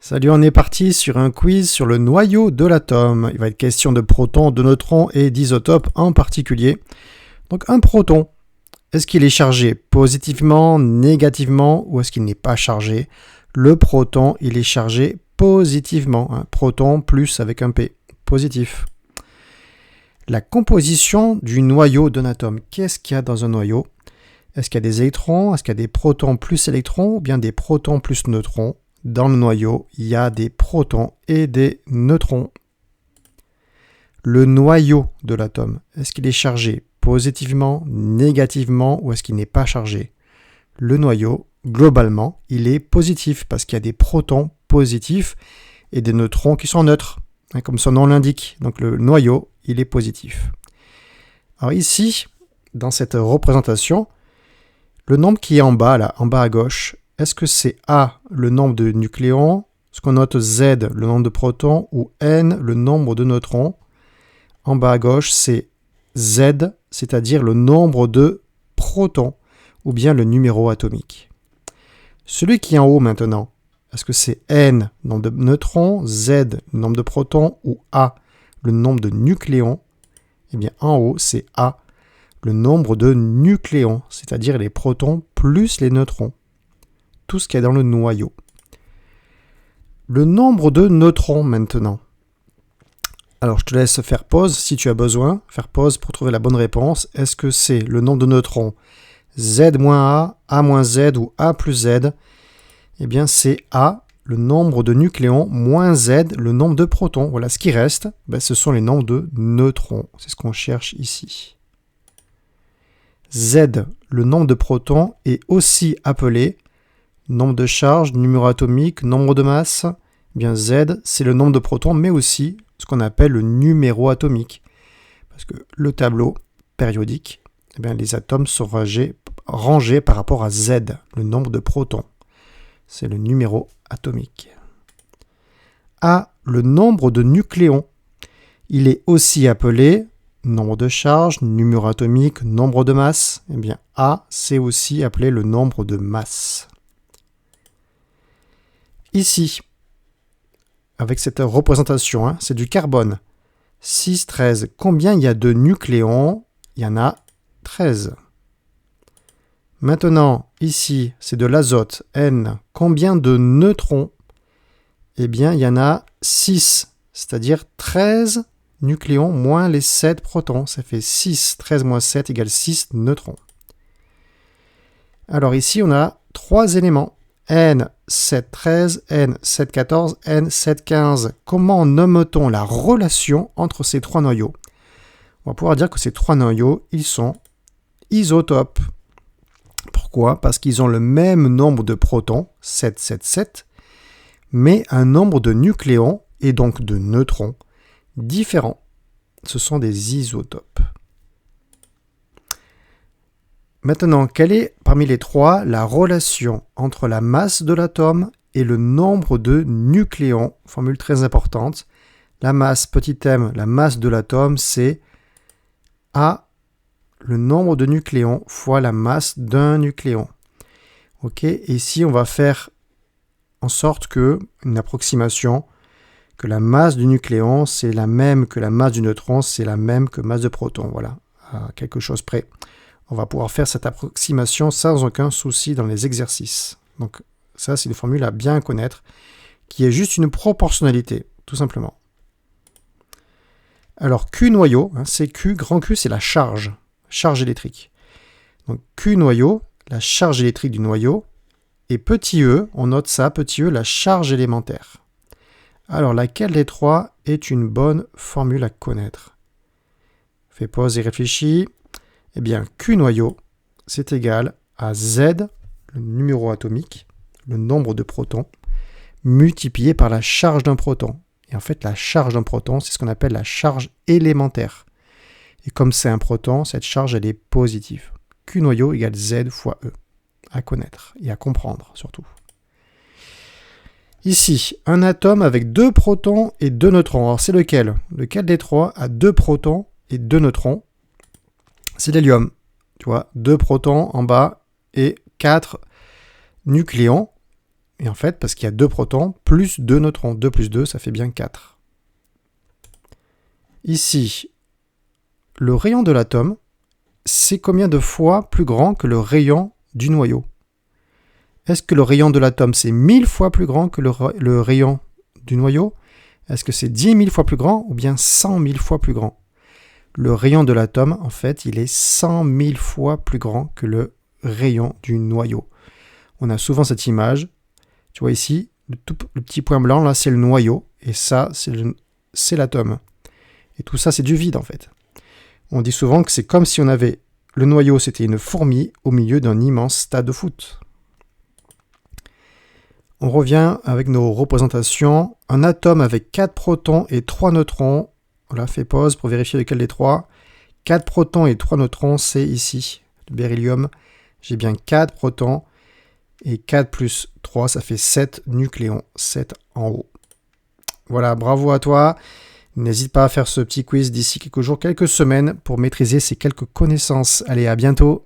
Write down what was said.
Salut, on est parti sur un quiz sur le noyau de l'atome. Il va être question de protons, de neutrons et d'isotopes en particulier. Donc un proton, est-ce qu'il est chargé positivement, négativement ou est-ce qu'il n'est pas chargé? Le proton, il est chargé positivement. Un proton plus avec un P, positif. La composition du noyau d'un atome. Qu'est-ce qu'il y a dans un noyau? Est-ce qu'il y a des électrons? Est-ce qu'il y a des protons plus électrons ou bien des protons plus neutrons? Dans le noyau, il y a des protons et des neutrons. Le noyau de l'atome, est-ce qu'il est chargé positivement, négativement ou est-ce qu'il n'est pas chargé? Le noyau, globalement, il est positif parce qu'il y a des protons positifs et des neutrons qui sont neutres, comme son nom l'indique. Donc le noyau, il est positif. Alors ici, dans cette représentation, le nombre qui est en bas, là, en bas à gauche, est-ce que c'est A, le nombre de nucléons, ce qu'on note Z, le nombre de protons, ou N, le nombre de neutrons? En bas à gauche, c'est Z, c'est-à-dire le nombre de protons, ou bien le numéro atomique. Celui qui est en haut maintenant, est-ce que c'est N, le nombre de neutrons, Z, le nombre de protons, ou A, le nombre de nucléons? Eh bien, en haut, c'est A, le nombre de nucléons, c'est-à-dire les protons plus les neutrons. Tout ce qu'il y a dans le noyau. Le nombre de neutrons maintenant. Alors je te laisse faire pause si tu as besoin. Faire pause pour trouver la bonne réponse. Est-ce que c'est le nombre de neutrons Z-A, A-Z ou A plus Z? Eh bien c'est A, le nombre de nucléons, moins Z, le nombre de protons. Voilà, ce qui reste, ce sont les nombres de neutrons. C'est ce qu'on cherche ici. Z, le nombre de protons, est aussi appelé nombre de charges, numéro atomique, nombre de masse. Eh bien Z, c'est le nombre de protons, mais aussi ce qu'on appelle le numéro atomique. Parce que le tableau périodique, eh bien, les atomes sont rangés par rapport à Z, le nombre de protons. C'est le numéro atomique. A, le nombre de nucléons. Il est aussi appelé nombre de charges, numéro atomique, nombre de masse. Eh bien A, c'est aussi appelé le nombre de masse. Ici, avec cette représentation, c'est du carbone. 6, 13. Combien il y a de nucléons? Il y en a 13. Maintenant, ici, c'est de l'azote. N. Combien de neutrons? Eh bien, il y en a 6, c'est-à-dire 13 nucléons moins les 7 protons. Ça fait 6. 13 moins 7 égale 6 neutrons. Alors ici, on a 3 éléments. N, 7, 13, N, 7, 14, N, 7, 15. Comment nomme-t-on la relation entre ces trois noyaux? On va pouvoir dire que ces trois noyaux, ils sont isotopes. Pourquoi? Parce qu'ils ont le même nombre de protons, 7, 7, 7, mais un nombre de nucléons, et donc de neutrons, différents. Ce sont des isotopes. Maintenant, quelle est, parmi les trois, la relation entre la masse de l'atome et le nombre de nucléons? Formule très importante. La masse, petit m, la masse de l'atome, c'est A, le nombre de nucléons, fois la masse d'un nucléon. Ok, et ici, on va faire en sorte que, une approximation, que la masse du nucléon, c'est la même que la masse du neutron, c'est la même que masse de proton. Voilà, à quelque chose près. On va pouvoir faire cette approximation sans aucun souci dans les exercices. Donc ça, c'est une formule à bien connaître, qui est juste une proportionnalité, tout simplement. Alors Q noyau, c'est Q, grand Q, c'est la charge électrique. Donc Q noyau, la charge électrique du noyau, et petit e, on note ça, petit e, la charge élémentaire. Alors laquelle des trois est une bonne formule à connaître? Fais pause et réfléchis. Eh bien, Q noyau, c'est égal à Z, le numéro atomique, le nombre de protons, multiplié par la charge d'un proton. Et en fait, la charge d'un proton, c'est ce qu'on appelle la charge élémentaire. Et comme c'est un proton, cette charge, elle est positive. Q noyau égale Z fois E. À connaître et à comprendre, surtout. Ici, un atome avec 2 protons et 2 neutrons. Alors, c'est lequel? Lequel des trois a 2 protons et 2 neutrons? C'est l'hélium, tu vois, 2 protons en bas et 4 nucléons. Et en fait, parce qu'il y a 2 protons, plus 2 neutrons. 2 plus 2, ça fait bien 4. Ici, le rayon de l'atome, c'est combien de fois plus grand que le rayon du noyau? Est-ce que le rayon de l'atome, c'est 1000 fois plus grand que le rayon du noyau? Est-ce que c'est 10 000 fois plus grand ou bien 100 000 fois plus grand? Le rayon de l'atome, en fait, il est 100 000 fois plus grand que le rayon du noyau. On a souvent cette image. Tu vois ici, le petit point blanc, là, c'est le noyau. Et ça, c'est l'atome. Et tout ça, c'est du vide, en fait. On dit souvent que c'est comme si on avait... Le noyau, c'était une fourmi au milieu d'un immense stade de foot. On revient avec nos représentations. Un atome avec 4 protons et 3 neutrons. Voilà, fais pause pour vérifier lequel des 3. 4 protons et 3 neutrons, c'est ici. Le beryllium, j'ai bien 4 protons. Et 4 plus 3, ça fait 7 nucléons. 7 en haut. Voilà, bravo à toi. N'hésite pas à faire ce petit quiz d'ici quelques jours, quelques semaines pour maîtriser ces quelques connaissances. Allez, à bientôt.